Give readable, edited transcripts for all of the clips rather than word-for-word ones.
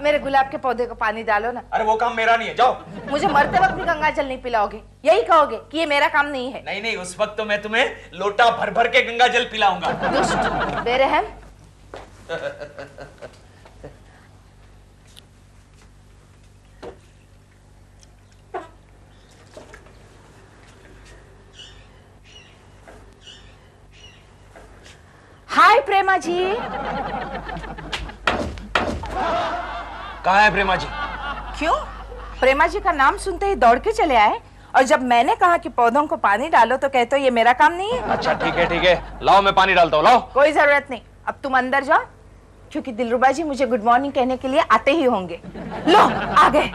मेरे गुलाब के पौधे को पानी डालो ना। अरे वो काम मेरा नहीं है, जाओ। मुझे मरते वक्त भी गंगा जल नहीं पिलाओगे, यही कहोगे कि ये मेरा काम नहीं है? नहीं नहीं, उस वक्त तो मैं तुम्हें लोटा भर भर के गंगा जल पिलाऊंगा। दुष्ट, बेरहम। हाय प्रेमा जी। कहाँ है प्रेमा जी? क्यों? प्रेमा जी का नाम सुनते ही दौड़ के चले आए, और जब मैंने कहा कि पौधों को पानी डालो तो कहते हो ये मेरा काम नहीं है। अच्छा ठीक है, लाओ मैं पानी डालता हूँ, लाओ। कोई जरूरत नहीं, अब तुम अंदर जाओ, क्योंकि दिलरुबा जी मुझे गुड मॉर्निंग कहने के लिए आते ही होंगे। लो आ गए।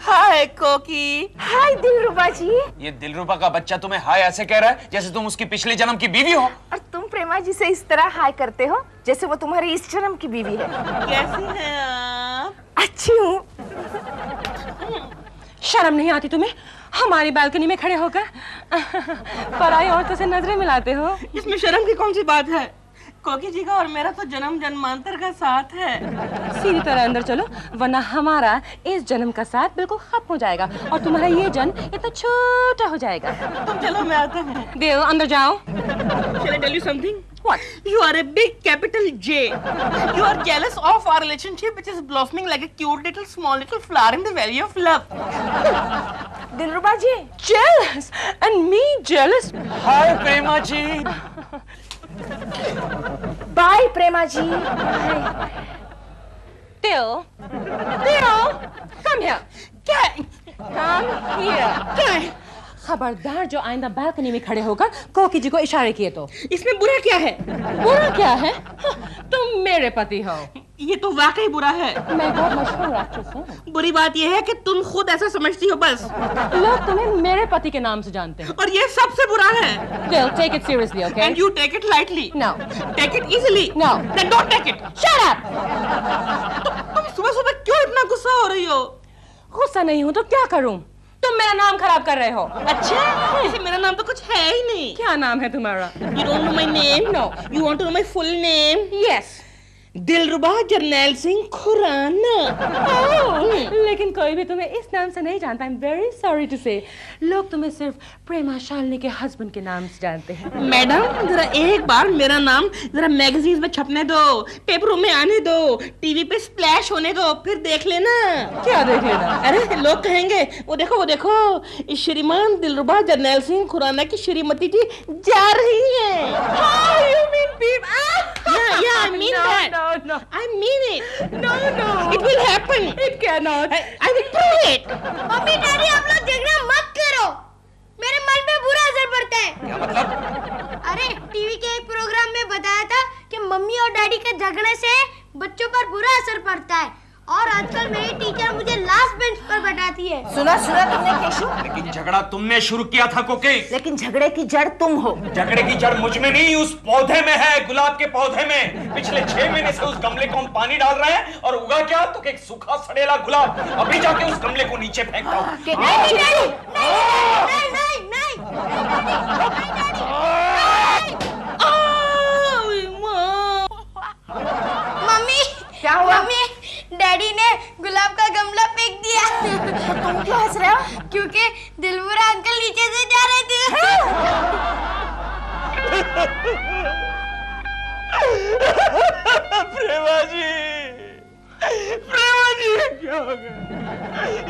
हाय कोकी। हाय दिलरुबा जी। ये दिलरुबा का बच्चा तुम्हें हाय ऐसे कह रहा है जैसे तुम उसकी पिछले जन्म की बीवी हो। और तुम प्रेमा जी से इस तरह हाय करते हो जैसे वो तुम्हारी इस जन्म की बीवी है। कैसी हैं आप? अच्छी हूँ। शर्म नहीं आती तुम्हें हमारी बालकनी में खड़े होकर पराई औरतों से नजरें मिलाते हो? इसमें शर्म की कौन सी बात है? कोकी जी का और मेरा तो जन्म जन्मांतर का साथ है। सीधी तरह अंदर चलो, वरना हमारा इस जन्म का साथ बिल्कुल खत्म हो जाएगा और तुम्हारा ये जन्म इतना छोटा हो जाएगा। तुम चलो, मैं आता हूँ। देव अंदर जाओ। Shall I tell you something? What? You are a big capital J. You are jealous of our relationship, which is blossoming like a cute little small little flower in the valley of love. Dilruba ji. Jealous and me jealous? Hi Prema ji. Bye Prema ji. Dev, come here. क्या? Come here. क्या है? खबरदार जो आइंदा balcony में खड़े होकर कोकी जी को इशारे किए तो। इसमें बुरा क्या है? बुरा क्या है? तुम मेरे पति हो। ये तो वाकई बुरा है। मैं बहुत मशहूर एक्ट्रेस हूँ। बुरी बात यह है कि तुम खुद ऐसा समझती हो बस। लोग तुम्हें मेरे पति के नाम से जानते हैं। और ये सबसे बुरा है। They'll take it seriously, okay? And you take it lightly. No. Take it easily. No. Then don't take it. Shut up! तुम सुबह-सुबह क्यों इतना गुस्सा हो रही हो? गुस्सा नहीं हूँ तो क्या करूँ? तुम मेरा नाम खराब कर रहे हो। अच्छा, इसे मेरा नाम तो कुछ है ही नहीं। क्या नाम है तुम्हारा? You don't know my name? No. You want to know my full name? Yes. दिलरुबा जरनैल सिंह खुराना। लेकिन कोई भी तुम्हें इस नाम से नहीं जानता। I'm very sorry to say. लोग तुम्हें सिर्फ प्रेमा शालिनी के हस्बैंड के नाम से जानते हैं। मैडम, जरा एक बार मेरा नाम जरा मैगजीन्स में छपने दो, पेपरों में आने दो, टीवी पे स्प्लैश होने दो, फिर देख लेना। क्या देख लेना? अरे लोग कहेंगे वो देखो इस श्रीमान दिलरुबा जरनैल सिंह खुराना की श्रीमती जी जा रही हैं। You mean people? Yeah, I mean that. No. I mean it. No. It will happen. It cannot. I will prove it. Mummy daddy आप लोग झगड़ा मत करो, मेरे मन पे बुरा असर पड़ता है। क्या मतलब? अरे टीवी के एक प्रोग्राम में बताया था कि मम्मी और डैडी के झगड़े से बच्चों पर बुरा असर पड़ता है, और आजकल मेरी टीचर मुझे लास्ट बेंच पर बैठाती है। सुना तुमने केशु? लेकिन झगड़ा तुमने शुरू किया था कोकी। लेकिन झगड़े की जड़ तुम हो। झगड़े की जड़ मुझ में नहीं, उस पौधे में है, गुलाब के पौधे में। पिछले 6 महीने से उस गमले को हम पानी डाल रहे हैं और उगा क्या? तो एक सूखा सड़ेला गुलाब। अभी जाके उस गमले को नीचे फेंकता हूँ। मम्मी क्या हुआ? मम्मी डैडी ने गुलाब का गमला फेंक दिया। तुम क्यों हंस रहे हो? क्योंकि दिलबरा अंकल नीचे से जा रहे थे। प्रेमा जी, क्या हो गया?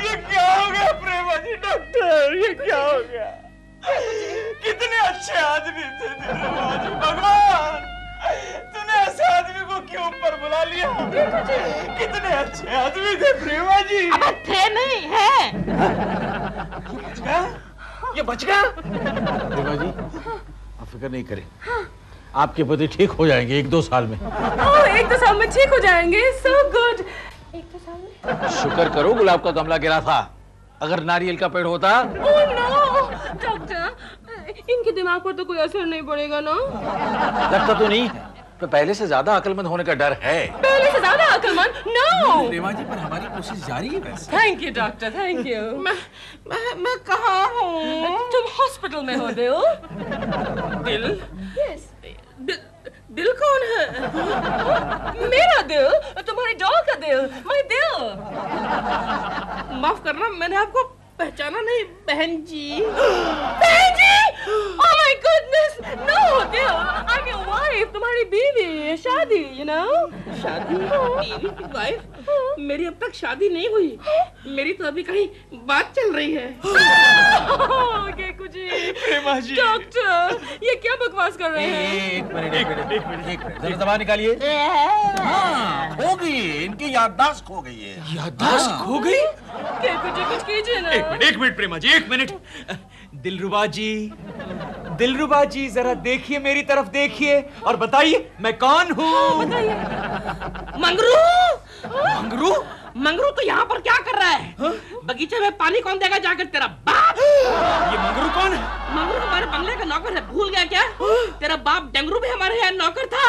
ये क्या हो गया प्रेमा जी? डॉक्टर, ये क्या हो गया? कितने अच्छे आदमी थे दिलरुबा जी, भगवान तूने ऐसे आदमी को क्यों ऊपर बुला लिया? कितने अच्छे आदमी थे प्रेमा जी। अब थे नहीं है। ये बच गया। प्रेमा जी आप फिक्र नहीं करें, आपके पति ठीक हो जाएंगे 1-2 साल में। 1-2 साल में ठीक हो जाएंगे। So good. 1-2 साल में? शुक्र करो गुलाब का गमला गिरा था, अगर नारियल का पेड़ होता। Oh no, डॉक्टर, इनके दिमाग पर तो कोई असर नहीं पड़ेगा ना? लगता तो नहीं है, तो पहले से ज्यादा अक्लमंद होने का डर है। पहले से ज्यादा अक्लमंद? No. प्रेमा जी पर हमारी कोशिश जारी है वैसे। Thank you doctor, thank you. मैं कहाँ हूँ? तुम हॉस्पिटल में हो देव। दिल? Yes. दिल कौन है? मेरा दिल? तुम्हारे तुम्हारी डॉल का दिल, माय दिल। माफ करना, मैंने आपको पहचाना नहीं बहन जी। बहन जी! Oh my goodness! No, दिल, I'm your wife, तुम्हारी बीवी, शादी, you know? शादी? बीवी की वाइफ? मेरी अब तक शादी नहीं हुई। मेरी तो अभी कहीं बात चल रही है। केकू जी, प्रेमा जी, डॉक्टर, ये क्या बकवास कर रहे हैं? एक मिनट जरा दवा निकालिए। हाँ, हो गई, इनकी याददाश्त खो गई है। याददाश्त खो गई? केकू जी कुछ कीजिए ना। एक मिनट प्रेमा जी, एक मिनट। दिलरुबा जी जरा देखिए, मेरी तरफ देखिए और बताइए मैं कौन हूँ। मंगरू! मंगरू? मंगरू तो यहाँ पर क्या कर रहा है? बगीचे में पानी कौन देगा जाकर? तेरा बाप। ये मंगरू कौन है? मंगरू हमारे बंगले का नौकर है, भूल गया क्या? तेरा बाप डंगरू भी हमारे यहाँ नौकर था।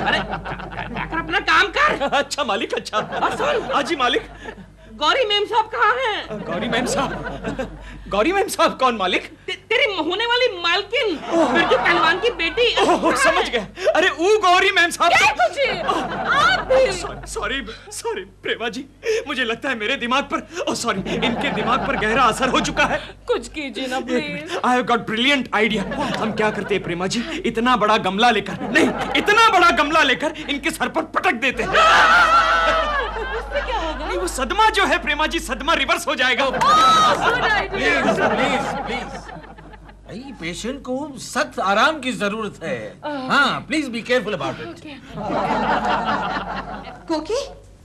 अरे जाकर अपना काम कर। अच्छा मालिक, अच्छा। सुन। हाँ जी मालिक। गौरी मेम साहब कहाँ हैं? गौरी मैम साहब कौन मालिक? तेरी होने वाली मालकिन, बिरजू पहलवान की बेटी। समझ गए। अरे वो गौरी मैम साहब। सॉरी प्रेमा जी, मुझे लगता है मेरे दिमाग पर, इनके दिमाग पर गहरा असर हो चुका है। कुछ कीजिए ना please. I have got brilliant idea. हम क्या करते हैं प्रेमा जी, इतना बड़ा गमला लेकर इनके सर पर पटक देते हैं। उससे क्या होगा? वो सदमा जो है प्रेमा जी, सदमा रिवर्स हो जाएगा। प्लीज भाई, पेशेंट को सख्त आराम की जरूरत है। हाँ, please be careful about it.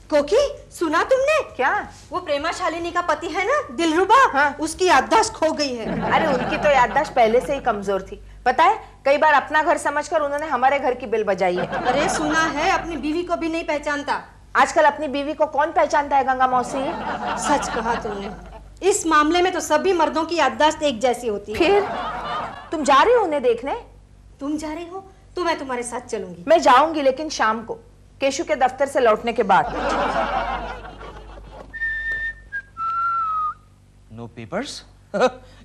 कोकी, सुना तुमने? क्या? वो प्रेमा शालिनी का पति है ना, दिलरुबा, हाँ। उसकी याददाश्त खो गई है। अरे उनकी तो याददाश्त पहले से ही कमजोर थी, पता है? कई बार अपना घर समझकर उन्होंने हमारे घर की बिल बजाई है। अरे सुना है, अपनी बीवी को भी नहीं पहचानता। आजकल अपनी बीवी को कौन पहचानता है गंगा मौसी? सच कहा तुमने। इस मामले में तो सभी मर्दों की याददाश्त एक जैसी होती है। फिर तुम जा रही हो उन्हें देखने? तुम जा रही हो तो मैं तुम्हारे साथ चलूंगी। मैं जाऊंगी, लेकिन शाम को, केशु के दफ्तर से लौटने के बाद। No papers?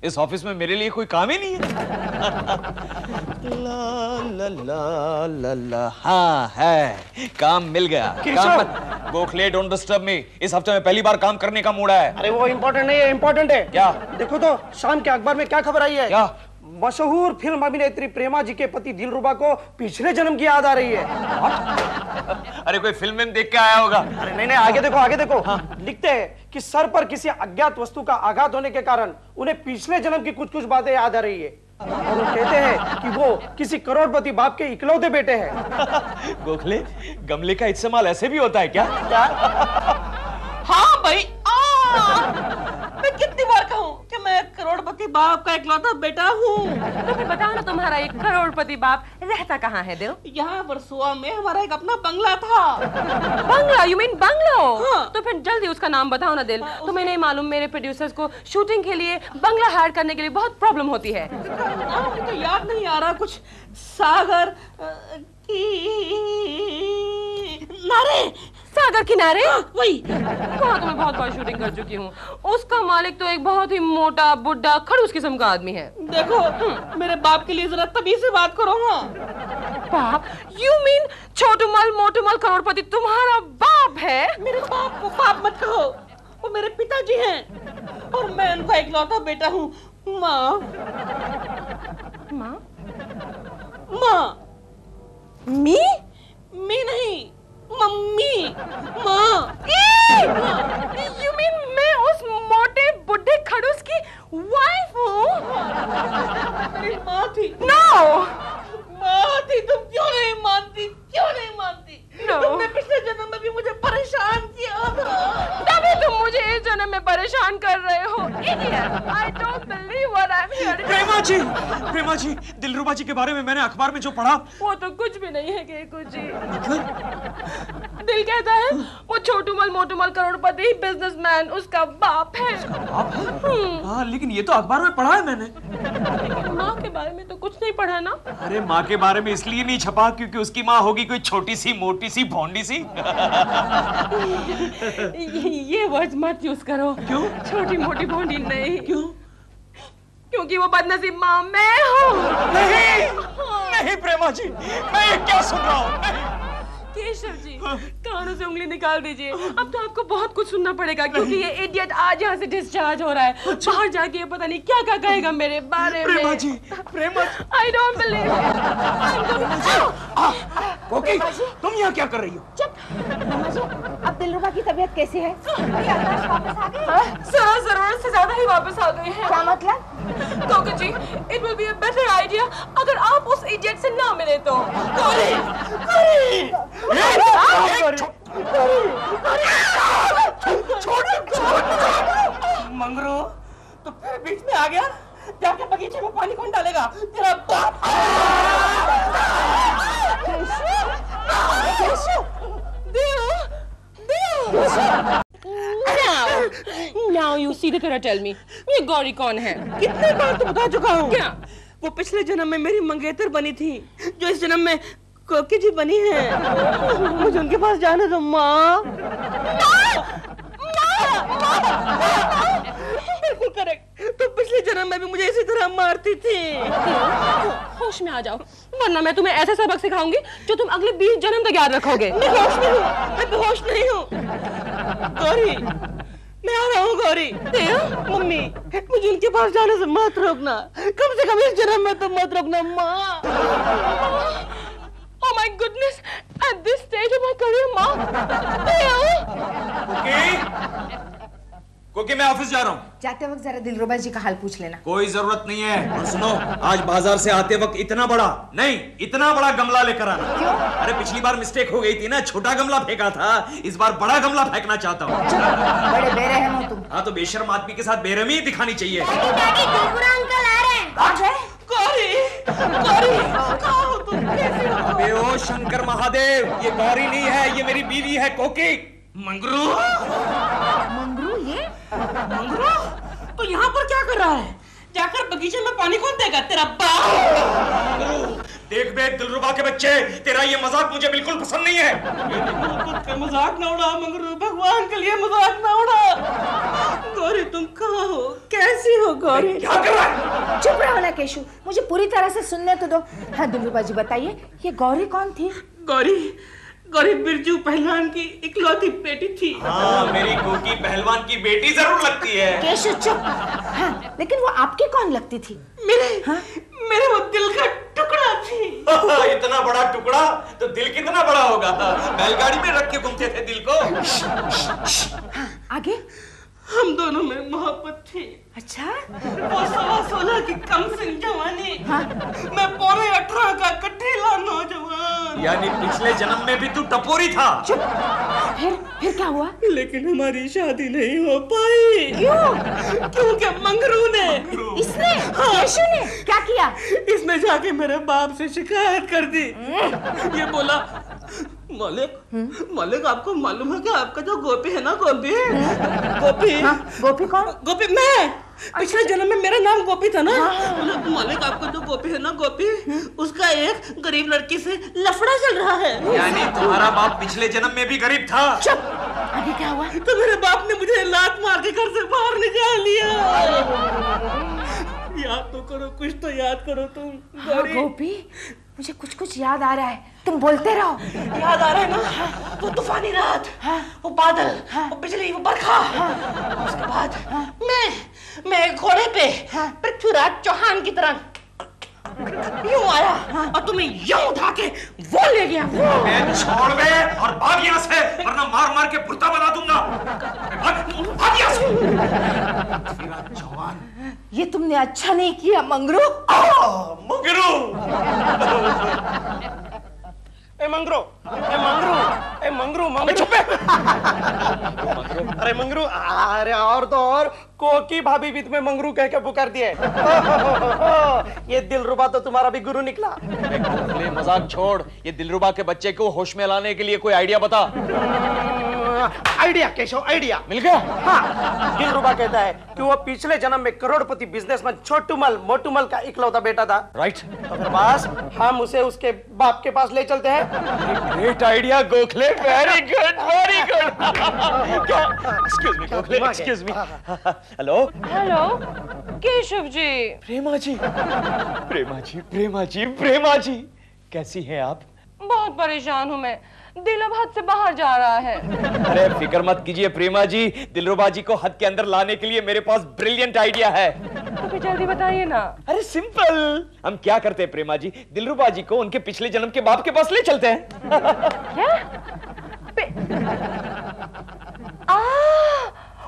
इस ऑफिस में मेरे लिए कोई काम ही नहीं है। ला। हाँ है, काम मिल गया। Gokhale, don't disturb me. इस हफ्ते में पहली बार काम करने का मूड है। अरे वो इम्पोर्टेंट नहीं है, इम्पोर्टेंट है। क्या? देखो तो शाम के अखबार में क्या खबर आई है। क्या? मशहूर फिल्म अभिनेत्री प्रेमा जी के पति दिलरुबा को पिछले जन्म की याद आ रही है। अरे कोई फिल्म में देख के आया होगा। अरे नहीं, आगे देखो। हाँ। लिखते हैं कि सर पर किसी अज्ञात वस्तु का आघात होने के कारण उन्हें पिछले जन्म की कुछ बातें याद आ रही है। और वो कहते हैं कि वो किसी करोड़पति बाप के इकलौते बेटे हैं। गोखले, गमले का इस्तेमाल ऐसे भी होता है क्या? हाँ भाई, मैं कितनी बार कहूँ कि मैं करोड़पति बाप का इकलौता बेटा हूँ। तो फिर बताओ ना, तुम्हारा एक करोड़पति बाप रहता कहाँ है दिल? यहाँ वर्सोवा में हमारा एक अपना बंगला था। बंगला? You mean bungalow? हाँ। तो फिर जल्दी उसका नाम बताओ ना दिल। तुम्हें नहीं मालूम, मेरे प्रोड्यूसर्स को शूटिंग के लिए बंगला हायर करने के लिए बहुत प्रॉब्लम होती है। नाम तो याद नहीं आ रहा, कुछ सागर सागर किनारे? वही। वहाँ तो मैं बहुत बार शूटिंग कर चुकी हूँ। उसका मालिक तो एक बहुत ही मोटा, बुड्ढा, खड़ूस किस्म का आदमी है। देखो, मेरे बाप के लिए जरा तमीज से बात करो। हाँ। बाप? यू मीन छोटूमल मोटूमल करोड़पति तुम्हारा बाप है? मेरे बाप को बाप मत कहो, वो मेरे पिताजी हैं और मैं उनका इकलौता बेटा हूँ। माँ मी नहीं, मम्मी। माँ। यू मीन मैं उस मोटे बुड्ढे खड़ूस की वाइफ हूँ? मेरी माँ थी। नो। माँ थी, तुम क्यों नहीं मानती? No. तुमने पिछले जन्म में भी मुझे परेशान किया था। तभी तुम मुझे इस जन्म में परेशान कर रहे हो। Idiot! I don't believe what I'm hearing. प्रेमा जी, दिलरुबा जी के बारे में मैंने अखबार में जो पढ़ा, वो तो कुछ भी नहीं है केकू जी। दिल कहता है वो छोटूमल मोटूमल करोड़पति बिजनेसमैन उसका बाप है। हाँ, लेकिन ये तो अखबार में पढ़ा है मैंने। माँ के बारे में तो कुछ नहीं पढ़ा ना? अरे माँ के बारे में इसलिए नहीं छपा क्योंकि उसकी माँ होगी कोई छोटी सी, मोटी सी, भोंडी सी। ये वर्ड्स मत यूज करो। क्यों? छोटी मोटी भोंडी नहीं। क्यों? क्योंकि वो बदनसीब माँ मैं हूँ। नहीं प्रेमा जी, मैं ये क्या सुन रहा हूँ? केशव जी, कानों से उंगली निकाल दीजिए। अब तो आपको बहुत कुछ सुनना पड़ेगा क्योंकि ये इडियट आज यहाँ से डिस्चार्ज हो रहा है। बाहर जाके ये पता नहीं क्या क्या कहेगा मेरे बारे में। प्रेमा जी, प्रेमा जी। I don't believe it। Okay, तुम यहाँ क्या कर रही हो? चुप। प्रेमा जी, अब दिलरुबा की तबीयत कैसी है? आकाश वापस आ गई? जरूरत से ज्यादा ही वापस आ गई है। क्या मतलब? कोकी जी, it will be a better idea अगर आप उस इडियट से ना मिले तो। मंगरू, तो फिर बीच में आ गया? जाके बगीचे में पानी कौन डालेगा? तेरा बाप। Now you see the tell me, ये गौरी कौन है? कितने बार तो बता चुका हूँ। क्या? वो पिछले जन्म में मेरी मंगेतर बनी थी, जो इस जन्म में कोकी जी बनी है। मुझे उनके पास जाने दो माँ। बिल्कुल करेक्ट। तो पिछले जन्म में भी मुझे इसी तरह मारती थी। होश में आ जाओ, वरना मैं तुम्हें ऐसा सबक सिखाऊंगी जो तुम अगले 20 जन्म तक याद रखोगे। मैं होश में हूँ, मैं बेहोश नहीं हूँ। गौरी, मैं आ रहा हूँ गौरी। मम्मी, मुझे उनके पास जाने से मत रोकना, कम से कम इस जन्म में तो मत रोकना माँ। Oh my goodness! At this stage of my career, माँ। कोकी, मैं ऑफिस जा रहा हूँ। जाते वक्त जरा दिलरुबा जी का हाल पूछ लेना। कोई जरूरत नहीं है। और सुनो, आज बाजार से आते वक्त इतना बड़ा गमला लेकर आना। क्यों? अरे पिछली बार मिस्टेक हो गई थी ना, छोटा गमला फेंका था, इस बार बड़ा गमला फेंकना चाहता हूँ। बड़े बेरहम हो तुम। हाँ, तो बेशर्म आदमी के साथ बेरहमी दिखानी चाहिए। डैडी, दिलपुरा अंकल आ रहे हैं। कौन है? गौरी, कहाँ हो तुम? कैसे हो? अबे ओ शंकर महादेव, ये गौरी नहीं है, ये मेरी बीवी है कोकी। मंगरू, मंगरू ये? मंगरू, तो यहाँ पर क्या कर रहा है? जाकर बगीचे में पानी कौन देगा? तेरा बाप। देख बे दिलरुबा के बच्चे, तेरा ये मजाक मुझे बिल्कुल पसंद नहीं है। खुद का मजाक ना उड़ा मंगरू, भगवान के लिए मजाक ना उड़ा। गौरी, तुम कहाँ हो? कैसी हो गौरी? क्या कर रहा है? चुप रहो ना केशु, मुझे पूरी तरह से सुनने तो दो। हाँ दिलरुबा जी, बताइए ये गौरी कौन थी? गौरी बिरजू पहलवान की इकलौती बेटी थी। हाँ, मेरी कोकी पहलवान की बेटी जरूर लगती है। केशु चुप। हाँ, लेकिन वो आपकी कौन लगती थी? मेरे वो दिल का टुकड़ा थी। इतना बड़ा टुकड़ा तो दिल कितना बड़ा होगा? बैलगाड़ी में रख के घूमते थे दिल को। हाँ, आगे? हम दोनों में मोहब्बत थी। अच्छा? वो 16 की कम सिन जवानी, मैं पौने 18 का कठीला नौजवान। यानी पिछले जन्म में भी तू टपोरी था। चुप। फिर क्या हुआ? लेकिन हमारी शादी नहीं हो पाई। क्यों? क्योंकि मंगरू ने, इसने? केशु ने क्या किया? इसने जाके मेरे बाप से शिकायत कर दी। ये बोला, मालिक आपको मालूम है कि आपका जो गोपी है ना, गोपी कौन? गोपी मैं। पिछले जन्म में मेरा नाम गोपी था ना। मालिक आपका जो गोपी है ना, उसका एक गरीब लड़की से लफड़ा चल रहा है। यानी तुम्हारा बाप पिछले जन्म में भी गरीब था। चुप। आगे क्या हुआ? तो मेरे बाप ने मुझे लात मार के घर से बाहर निकाल लिया। याद तो करो, कुछ तो याद करो तुम। हाँ, गोपी, मुझे कुछ याद आ रहा है, तुम बोलते रहो। याद आ रहा है ना? वो तूफानी रात, वो बादल, वो बिजली, वो बरखा। उसके बाद मैं एक घोड़े पे पृथ्वीराज चौहान की तरह यूं आया और तुम्हें यूं उठा के वो ले गया। मैं छोड़ बे और भाग यहाँ से, वरना मार मार के भुट्टा बना दूंगा। भाग यहाँ से। पृथ्वीराज चौहान, ये तुमने अच्छा नहीं किया मंगरू। मंगरू। मंगरू चुप है। अरे मंगरू, अरे और तो और कोकी भाभी भी तुम्हें मंगरू कह के पुकार दिए। ये दिलरुबा तो तुम्हारा भी गुरु निकला। मजाक छोड़, ये दिलरुबा के बच्चे को होश में लाने के लिए कोई आइडिया बता। आइडिया केशव, आइडिया मिल गया? हाँ, दिलरुबा कहता है कि वो पिछले जन्म में करोड़पति बिजनेसमैन छोटूमल मोटूमल का इकलौता बेटा था। राइट। तो फिर बस हम उसे उसके बाप के पास ले चलते हैं। Great idea Gokhale, very good, very good. Excuse me Gokhale, excuse me. Hello Keshav ji. Prema ji, कैसी हैं आप? बहुत परेशान हूँ मैं। दिल अब हद से बाहर जा रहा है। अरे फिक्र मत कीजिए प्रेमा जी, दिलरुबा जी को हद के अंदर लाने के लिए मेरे पास ब्रिलियंट आइडिया है। तो फिर जल्दी बताइए ना। अरे सिंपल, हम क्या करते हैं प्रेमा जी, दिलरुबा जी को उनके पिछले जन्म के बाप के पास ले चलते हैं। क्या?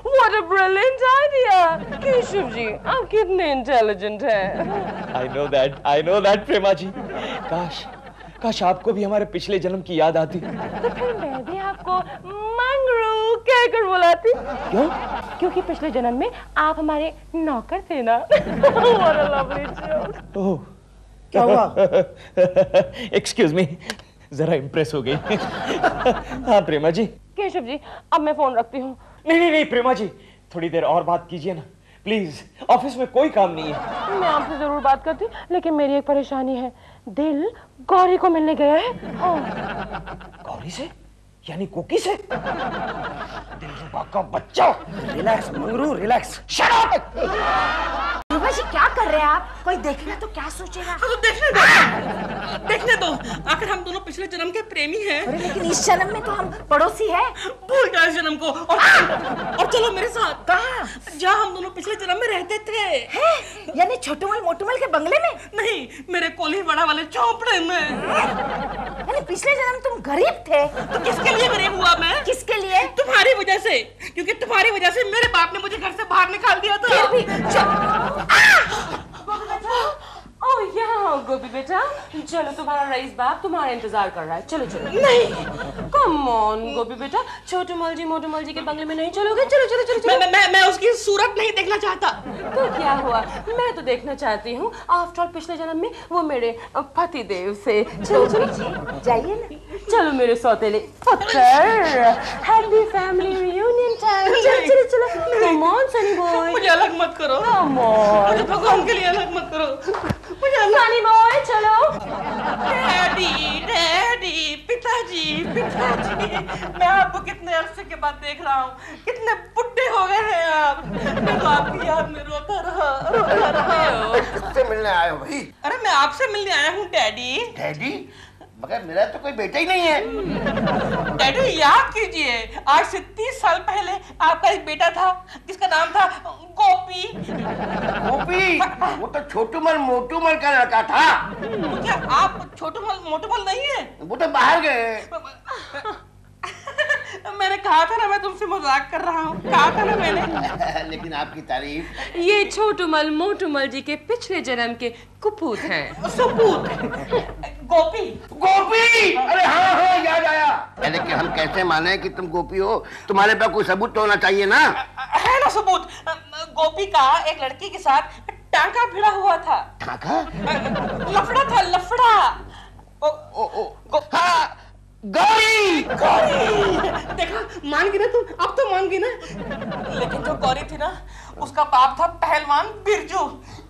What a brilliant idea! Keshav ji, आप कितने इंटेलिजेंट हैं। I know that प्रेमा जी। काश आपको भी हमारे पिछले जन्म की याद आती। तो फिर मैं भी आपको मंगरू कहकर बुलाती। क्यों? क्योंकि पिछले जन्म में आप हमारे नौकर थे ना। What a lovely joke! ओह, क्या हुआ? एक्सक्यूज मी, जरा इम्प्रेस हो गई। हाँ प्रेमा जी। केशव जी, अब मैं फोन रखती हूँ। नहीं प्रेमा जी, थोड़ी देर और बात कीजिए ना प्लीज, ऑफिस में कोई काम नहीं है। मैं आपसे जरूर बात करती, लेकिन मेरी एक परेशानी है। दिल गौरी को मिलने गया है। हाँ। गौरी से? यानी कुकी से? दिलरुबा का बच्चा। Relax Mangru, relax. Shut up! Ruba ji क्या कर रहे हैं आप? कोई देखेगा तो क्या सोचेगा? तो देखने दो, आखिर हम दोनों पिछले जन्म के प्रेमी हैं। अरे लेकिन इस जन्म में तो हम पड़ोसी हैं। भूल जाओ इस जन्म को और चलो मेरे साथ। कहाँ? जहाँ हम दोनों पिछले जन्म में रहते थे। हैं? यानी छोटूमल मोटूमल के बंगले में? नहीं, मेरे कोलीवाड़ा वाले चौपड़े में। यानी पिछले जन्म तुम गरीब थे? तो किसके लिए गरीब हुआ मैं? किसके लिए? तुम्हारी वजह से, क्योंकि तुम्हारी वजह से मेरे बाप ने मुझे घर से बाहर निकाल दिया था। फिर भी ओह यहाँ गोपी बेटा, चलो तुम्हारा रईस बाप तुम्हारा इंतजार कर रहा है। चलो चलो। नहीं, कम ऑन गोपी बेटा, छोटूमल जी मोटूमल जी के बंगले में नहीं चलोगे? चलो चलो चलो चलो। मैं उसकी सूरत नहीं देखना चाहता। तो क्या हुआ, मैं तो देखना चाहती हूँ। आफ्टर ऑल पिछले जन्म में वो मेरे पति देव से। चलो चलो जाइए ना। चलो मेरे सौतेले पुत्र, हैप्पी फैमिली रियूनियन टाइम। चलो चलो चलो, कम ऑन सनी बॉय, मुझे अलग मत करो। कम ऑन, मुझे भगवान के लिए अलग मत करो। मुझे सनी बॉय चलो। डैडी, पिताजी, मैं आपको कितने अरसे के बाद देख रहा हूँ। कितने बुड्ढे हो गए हैं आप। मैं तो आपकी याद में रोता रहा। किससे मिलने आए हो भाई? अरे मैं आपसे मिलने आया हूँ डैडी। डैडी? मगर मेरा तो कोई बेटा ही नहीं है। डैडी याद कीजिए, आज से 30 साल पहले आपका एक बेटा था जिसका नाम था गोपी। गोपी? वो तो छोटूमल मोटूमल का लड़का था। तो क्या आप छोटूमल मोटूमल नहीं है? वो तो बाहर गए। मैंने कहा था ना, मैं तुमसे मजाक कर रहा हूँ। कहा था ना मैंने। लेकिन आपकी तारीफ। ये छोटूमल मोटूमल जी के पिछले जन्म के कुपूत हैं। सबूत? गोपी? गोपी? अरे हाँ याद आया। लेकिन हम कैसे माने कि तुम गोपी हो? तुम्हारे पास कोई सबूत तो होना चाहिए ना। है ना सबूत। गोपी का एक लड़की के साथ टांका भिड़ा हुआ था। टांका? लफड़ा था, लफड़ा। हाँ, गौरी। देखा, मान गई ना तुम? अब तो मान गई ना। लेकिन जो गौरी थी ना, उसका बाप था पहलवान बिरजू।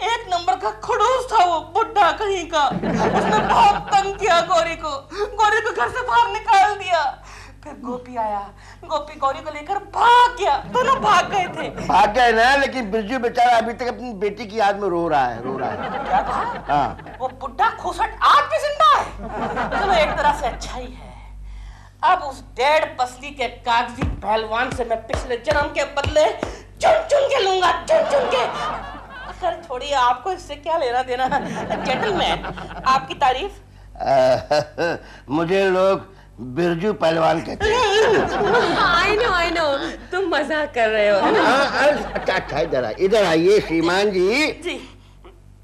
एक नंबर का खड़ूस था वो, बुड्ढा कहीं का। उसने बहुत तंग किया गौरी को घर से बाहर निकाल दिया। फिर गोपी आया, गोपी गौरी को लेकर भाग गया। दोनों भाग गए थे। भाग गए ना, लेकिन बिरजू बेचारा अभी तक अपनी बेटी की याद में रो रहा है। क्या कहा? हाँ। वो बुड्ढा खुसट आज भी जिंदा है। चलो एक तरह से अच्छा ही है। अब उस 1.5 पसली के कागजी पहलवान से मैं पिछले जन्म के बदले चुन के लूंगा, चुन के। अगर छोड़िए, आपको इससे क्या लेना देना। जेंटलमैन, आपकी तारीफ। मुझे लोग बिरजू पहलवान कहते हैं। I know, तुम मजाक कर रहे हो। अच्छा इधर आइए श्रीमान जी।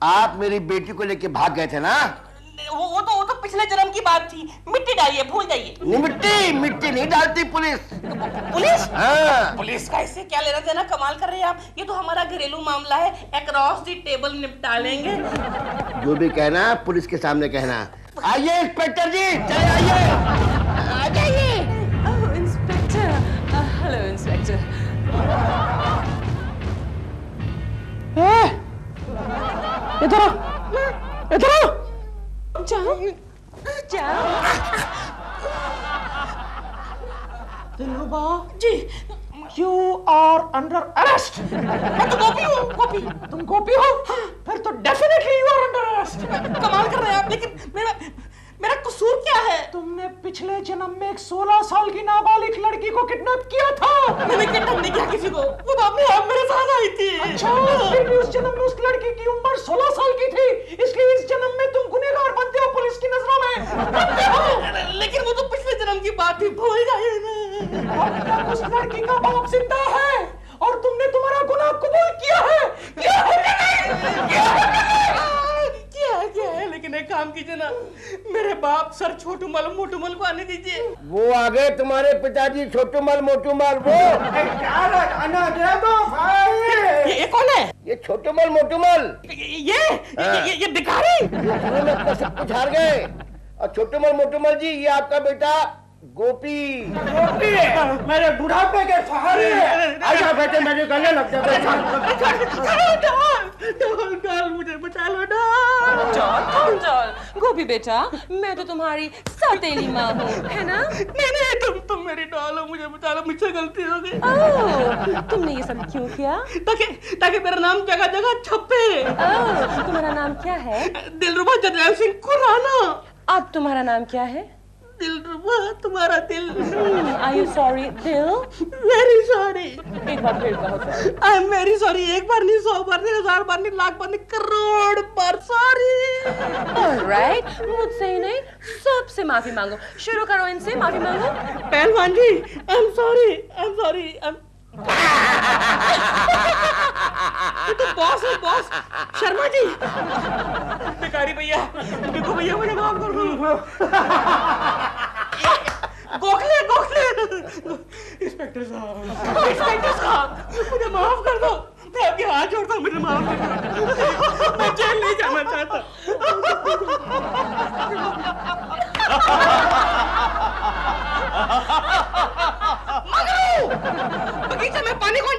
आप मेरी बेटी को लेके भाग गए थे ना? वो तो पिछले जन्म की बात थी। मिट्टी डालिए, भूल जाइए। मिट्टी नहीं डालती पुलिस। पुलिस? हाँ। पुलिस का इससे क्या लेना देना? कमाल कर रहे हैं आप। ये तो हमारा घरेलू मामला है, अक्रॉस दी टेबल निपटा लेंगे। जो भी कहना पुलिस के सामने कहना। आइए इंस्पेक्टर जी, चले आइए। आ जाइए। Inspector, hello inspector. इधर जाओ। दिलरुबा जी, यू आर अंडर अरेस्ट। मैं तो गोपी हूँ। गोपी? तुम गोपी हो? फिर तो definitely you are under arrest. कमाल कर रहे हैं आप। लेकिन मेरा कसूर क्या है? तुमने पिछले जन्म में एक 16 साल की नाबालिग लड़की को किडनैप किया था। मैंने किडनैप नहीं किया किसी को, वो तो अपने आप मेरे साथ आई थी। अच्छा, फिर भी उस जन्म में उस लड़की की उम्र 16 साल की थी, इसलिए इस जन्म में तुम गुनहगार बनते हो पुलिस की नजरों में। लेकिन वो तो पिछले जन्म की बात थी, भूल जाइए ना। अब तक उस लड़की का बाप जिंदा है और तुमने तुम्हारा गुनाह कबूल किया है। क्या है? लेकिन एक काम कीजिए ना, मेरे बाप सर छोटूमल मोटूमल को आने दीजिए। वो आ गए तुम्हारे पिताजी, छोटूमल मोटूमल। वो क्या लगाना दे दो भाई। ये कौन है? ये छोटूमल मोटूमल, ये भिखारी। शुरू में अपना सब कुछ हार गए। और छोटूमल मोटूमल जी, ये आपका बेटा गोपी। गोपी मेरे बुढ़ापे के सहारे। आजा बेटे, मेरे गले लग जा। डाल मुझे बचा लो, डाल। गोपी बेटा, मैं तो तुम्हारी सौतेली माँ हूँ, है ना? नहीं, तुम मेरी डाल हो, मुझे बचा लो, मुझसे गलती हो गई। ओह, तुमने ये सब क्यों किया? ताकि मेरा नाम जगह जगह छपे। ओह, तुम्हारा नाम क्या है? दिलरुबा जरनैल सिंह खुराना। अब तुम्हारा नाम क्या है? दिलरुबा, तुम्हारा दिल। Are you sorry, दिल? Very sorry। एक बार फिर कहो सर। I'm very sorry। एक बार नहीं, 100 बार नहीं, 1000 बार नहीं, लाख बार नहीं, करोड़ बार सॉरी। Alright, मुझसे ही नहीं, सबसे माफी मांगो। शुरू करो, इनसे माफी मांगो। पहलवान जी, I'm sorry। तो बॉस है, बॉस शर्मा जी। भिखारी भैया, देखो भैया, मुझे माफ कर दो। गोखले। इंस्पेक्टर साहब, मुझे माफ कर दो। मैं आपके हाथ जोड़ता हूँ, मुझे माफ कर दो। मैं जेल नहीं जाना चाहता। बगीचे में पानी कौन